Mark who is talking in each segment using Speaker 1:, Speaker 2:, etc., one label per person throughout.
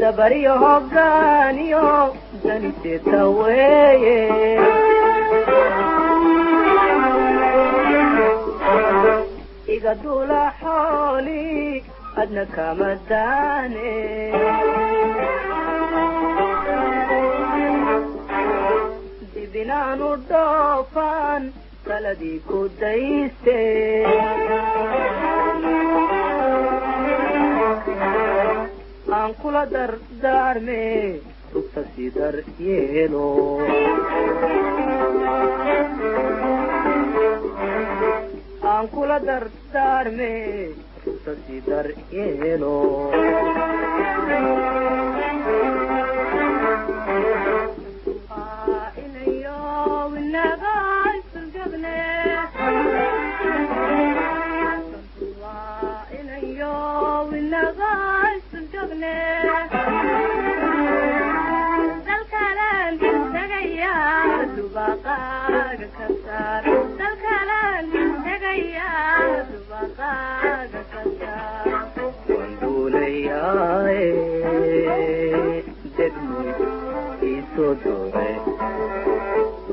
Speaker 1: dabaryo hoggaaniyo daniteeta weeye iga duula xooli adna kama daane dibinaanu dhoofaan taladii ku dayste aan kula dardaarme rugta sii dar yeelo aan kula dardaarme rugta sii dar yeelo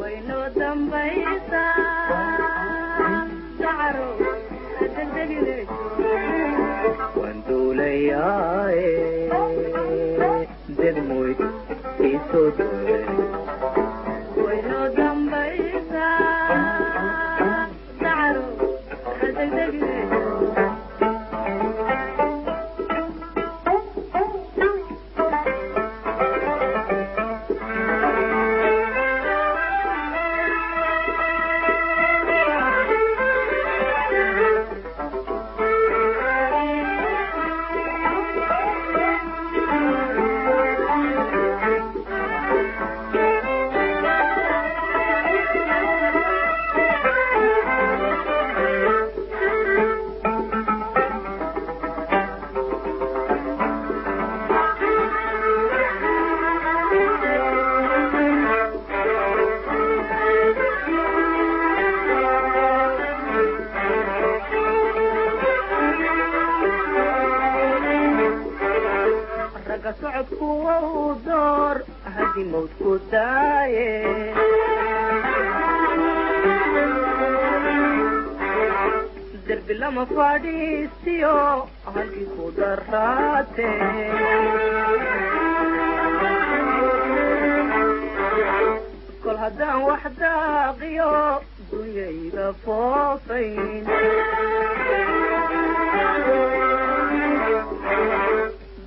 Speaker 1: wayno dambaysa dacro wanduulayaaye degmoy isoo dore wayno dambaysa dacro socodku wuu door haddii mawdku daaye derbi lama fadhiisiyo halkii ku daraate kol haddaan wax daaqiyo dunyayga foofayn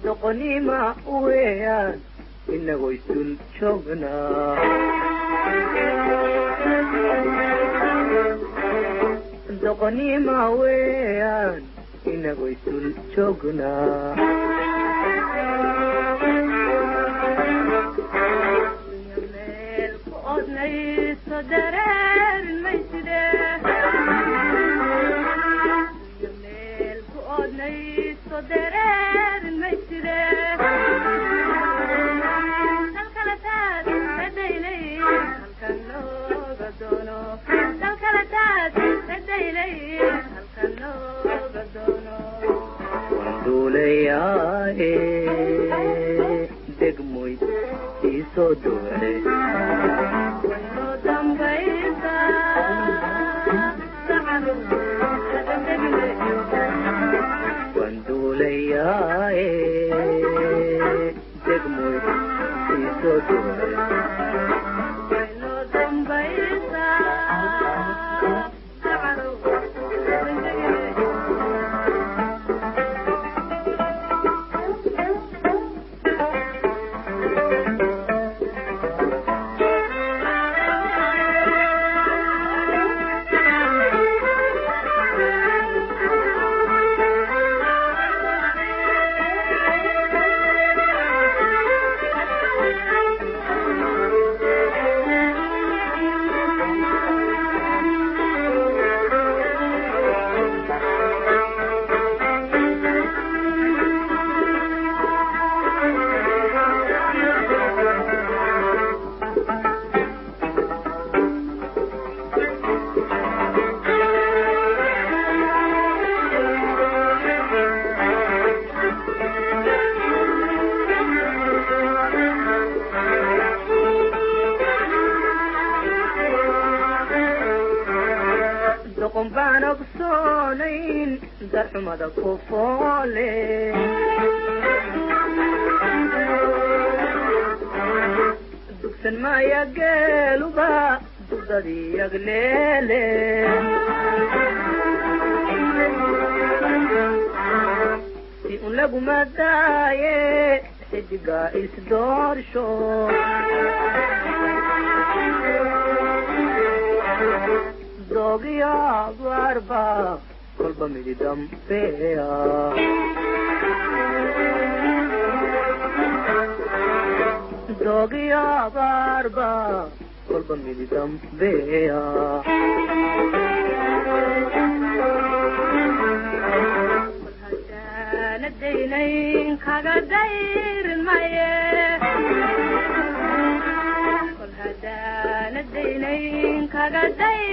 Speaker 1: doqonima weeyaan inagoo isdul joognaa doqonima weeyaan inagoo isdul joognaa meel ku odnayso dareerin mayside meel ku odnayso dareerin mayside dalkalataad sadaylay halkan looga doono dalkalataad sadaylay halkan looga doono wanduulayaaye degmoy isoo dore wayno dambaysa dacro wanduulayaaye degmoy isoo dore wayno dambaysa dacro يقصونين درح مدى كفولي دكسن ما يقلوا با دكدي يقليلي سيئون لقو مدايه حدقا إسدور شو دوغيا باربا قلبا ميدي دم فيها دوغيا باربا قلبا ميدي دم فيها ندينين كاغا داير المايه كل هدا ندينين كاغا داير